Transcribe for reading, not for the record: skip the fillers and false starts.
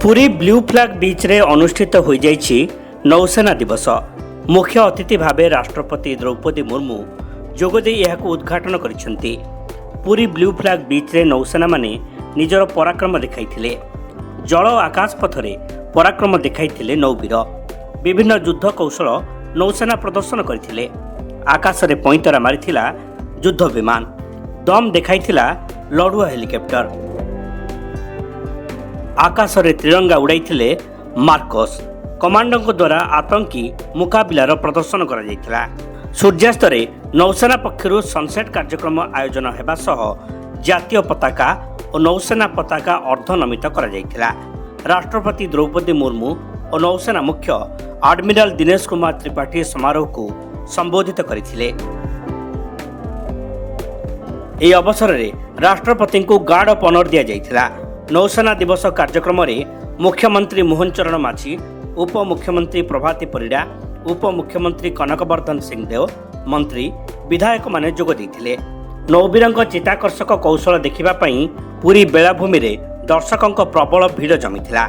Puri blue flag beach रे अनुष्ठित हो जाइछि नौसेना दिवस। मुख्य अतिथि भावे राष्ट्रपति द्रौपदी मुर्मू जोगदे यह उद्घाटन करिसेंती। पुरी ब्लू फ्लैग बीच रे नौसेना माने निजर पराक्रम देखाइथिले। जल आकाश पथरे पराक्रम देखाइथिले नौवीर। विभिन्न युद्ध कौशल नौसेना प्रदर्शन करथिले। आकाश रे पैंतरा मारिथिला युद्ध विमान, दम देखाइथिला लड़ुआ हेलिकॉप्टर। आकाश रे त्रिरंगा उड़ाइथिले मार्कस। कमांडों द्वारा आतंकी मुकाबिलार प्रदर्शन करा जायतिला। सूर्यास्त रे नौसेना पक्षरु सनसेट कार्यक्रम आयोजन हेबा सह जातीय पताका और नौसेना पताका अर्धनमित करा जायतिला। राष्ट्रपति द्रौपदी मुर्मू और नौसेना मुख्य एडमिरल दिनेश कुमार त्रिपाठी समारोह को संबोधित करथिले। एही अवसर रे राष्ट्रपति को गार्ड ऑफ ऑनर दिया जायतिला। नौसेना दिवस कार्यक्रम में मुख्यमंत्री मोहन चरण माझी, उप मुख्यमंत्री प्रभाती परिड़ा, उप मुख्यमंत्री कनकवर्धन सिंहदेव, मंत्री विधायक माने जोग देइथिले। नौवीरଙ୍କ चित्ताकर्षक कौशल देखिबा पई पूरी बेलाभूमि रे दर्शकों प्रबल भीड़ जमिथिला।